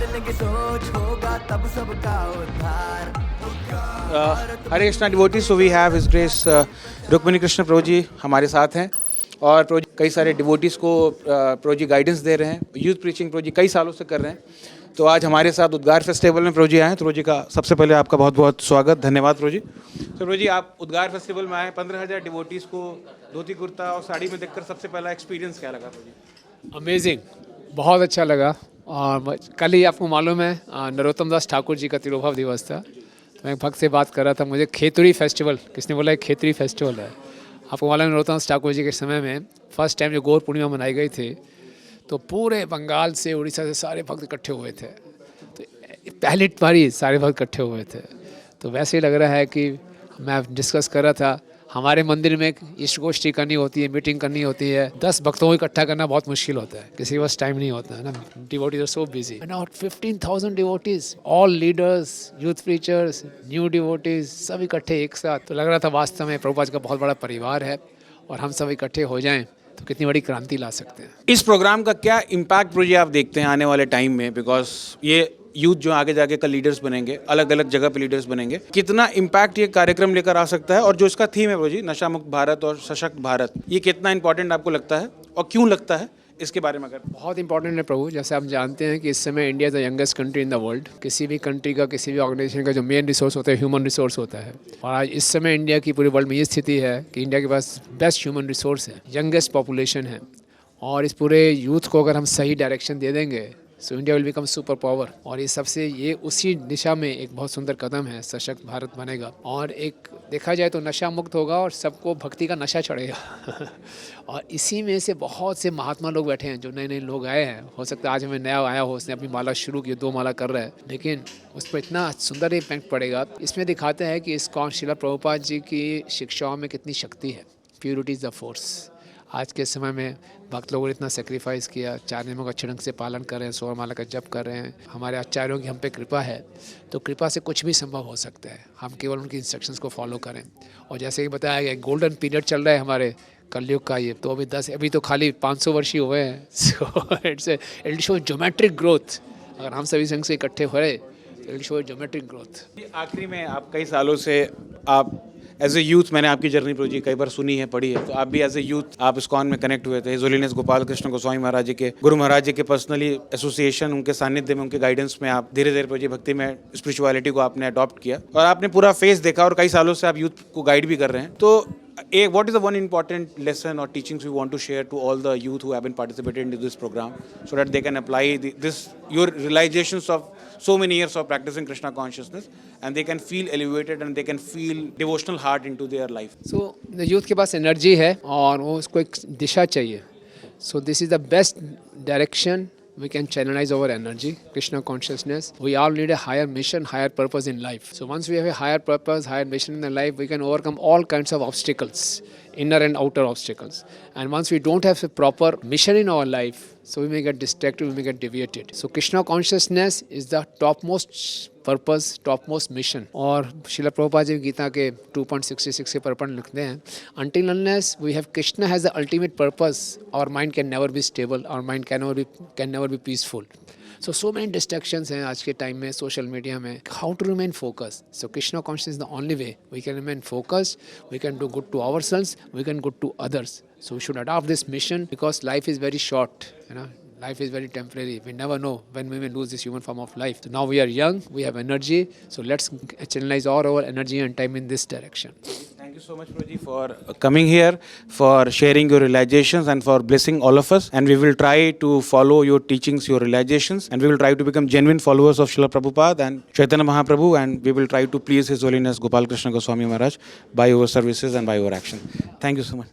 बदलेंगे सोच होगा तब सबका उद्धार। Hare Krishna devotees, so we have his grace Rukmini Krishna Prabhu ji हमारे साथ हैं और प्रभु जी कई सारे डिवोटीज़ को प्रभु जी गाइडेंस दे रहे हैं। यूथ प्रीचिंग प्रभु जी कई सालों से कर रहे हैं। तो आज हमारे साथ उद्गार फेस्टिवल में प्रभु जी आए हैं। तो प्रभु जी का सबसे पहले आपका बहुत बहुत स्वागत, धन्यवाद प्रभु जी। तो प्रभु जी आप उद्गार फेस्टिवल में आए, 15,000 डिवोटीज़ को धोती कुर्ता और साड़ी में देखकर सबसे पहला एक्सपीरियंस क्या लगा प्रभु जी? अमेजिंग, बहुत अच्छा लगा। और कल ही आपको मालूम है नरोत्तम दास ठाकुर जी का तिरुभाव दिवस था। तो मैं भक्त से बात कर रहा था, मुझे खेतुरी फेस्टिवल, किसने बोला खेतुरी फेस्टिवल है। आपको मालूम है नरोत्तम दास ठाकुर जी के समय में फर्स्ट टाइम जो गौर पूर्णिमा मनाई गई थी तो पूरे बंगाल से, उड़ीसा से सारे भक्त इकट्ठे हुए थे। तो पहली बारी सारे भक्त इकट्ठे हुए थे। तो वैसे ही लग रहा है कि मैं डिस्कस कर रहा था, हमारे मंदिर में इष्ट गोष्ठी करनी होती है, मीटिंग करनी होती है, 10 भक्तों को इकट्ठा करना बहुत मुश्किल होता है, किसी के पास टाइम नहीं होता है ना। Devotees are so busy. Now 15,000 devotees, all leaders, youth preachers, new devotees, सब इकट्ठे एक साथ। तो लग रहा था वास्तव में प्रभुपाद का बहुत बड़ा परिवार है और हम सब इकट्ठे हो जाएं तो कितनी बड़ी क्रांति ला सकते हैं। इस प्रोग्राम का क्या इम्पैक्ट प्रभु जी आप देखते हैं आने वाले टाइम में? बिकॉज ये यूथ जो आगे जाके कल लीडर्स बनेंगे, अलग अलग जगह पे लीडर्स बनेंगे, कितना इम्पैक्ट ये कार्यक्रम लेकर आ सकता है? और जो इसका थीम है प्रभु जी, नशा मुक्त भारत और सशक्त भारत, ये कितना इंपॉर्टेंट आपको लगता है और क्यों लगता है, इसके बारे में अगर? बहुत इंपॉर्टेंट है प्रभु। जैसे आप जानते हैं कि इस समय India is the youngest country in the world. किसी भी कंट्री का, किसी भी ऑर्गेनाइजेशन का जो मेन रिसोर्स होता है ह्यूमन रिसोर्स होता है। और आज इस समय इंडिया की पूरे वर्ल्ड में ये स्थिति है कि इंडिया के पास बेस्ट ह्यूमन रिसोर्स है, यंगेस्ट पॉपुलेशन है। और इस पूरे यूथ को अगर हम सही डायरेक्शन दे देंगे so India will become super power. और ये सबसे, ये उसी दिशा में एक बहुत सुंदर कदम है, सशक्त भारत बनेगा। और एक देखा जाए तो नशा मुक्त होगा और सबको भक्ति का नशा चढ़ेगा। और इसी में से बहुत से महात्मा लोग बैठे हैं, जो नए नए लोग आए हैं। हो सकता है आज हमें नया आया हो, उसने अपनी माला शुरू की, 2 माला कर रहा है, लेकिन उस पर इतना सुंदर इम्पैक्ट पड़ेगा। इसमें दिखाते हैं कि इस्कॉन श्रील प्रभुपाद जी की शिक्षाओं में कितनी शक्ति है। Purity is the force. आज के समय में भक्त लोगों ने इतना सेक्रीफाइस किया, 4 नियमों का अच्छे ढंग से पालन कर रहे हैं, 16 माला का जप कर रहे हैं। हमारे आचार्यों की हम पे कृपा है, तो कृपा से कुछ भी संभव हो सकता है। हम केवल उनकी इंस्ट्रक्शंस को फॉलो करें। और जैसे कि बताया गया, गोल्डन पीरियड चल रहा है हमारे कलयुग का ये। तो अभी तो खाली 500 वर्ष ही हुए हैं। So it show geometric growth. अगर हम सभी संग से इकट्ठे हो रहे तो इट शो ज्योमेट्रिक ग्रोथ। आखिरी में, आप कई सालों से आप एज ए यूथ, मैंने आपकी जर्नी प्रभु जी कई बार सुनी है, पढ़ी है, तो आप भी एज ए यूथ आप इस्कॉन में कनेक्ट हुए थे। हिज होलीनेस गोपाल कृष्ण गोस्वामी महाराज जी के, गुरु महाराज जी के पर्सनली एसोसिएशन, उनके सानिध्य में, उनके गाइडेंस में आप धीरे धीरे प्रभु जी भक्ति में, स्पिरिचुअलिटी को आपने अडॉप्ट किया और आपने पूरा फेस देखा और कई सालों से आप यूथ को गाइड भी कर रहे हैं। तो what is the one important lesson or teachings you want to share to all the youth who have been participating in this program so that they can apply your realizations of so many years of practicing Krishna consciousness and they can feel elevated and they can feel devotional heart into their life? So youth के पास energy है और वो उसको एक दिशा चाहिए। So this is the best direction we can channelize our energy, Krishna consciousness. We all need a higher mission, higher purpose in life. So once we have a higher purpose, higher mission in the life, we can overcome all kinds of obstacles, inner and outer obstacles. And once we don't have a proper mission in our life, so we may get distracted, we may get deviated. So Krishna consciousness is the topmost purpose, topmost mission. और श्रील प्रभुपाद जी गीता के 2.66 के परपण लिखते हैं, until unless we have Krishna has the ultimate purpose, our mind can never be stable, our mind can never be peaceful. So many distractions हैं आज के time में, social media में। How to remain focused? So Krishna consciousness is the only way we can remain focused. We can do good to ourselves, we can good to others. So we should adopt this mission because life is very short, you know. Life is very temporary. We never know when we may lose this human form of life. So now we are young, we have energy. So let's channelize all our energy and time in this direction. Thank you so much, Prabhuji, for coming here, for sharing your realizations and for blessing all of us. And we will try to follow your teachings, your realizations, and we will try to become genuine followers of Srila Prabhupada and Chaitanya Mahaprabhu, and we will try to please His Holiness Gopal Krishna Goswami Maharaj by our services and by our action. Thank you so much.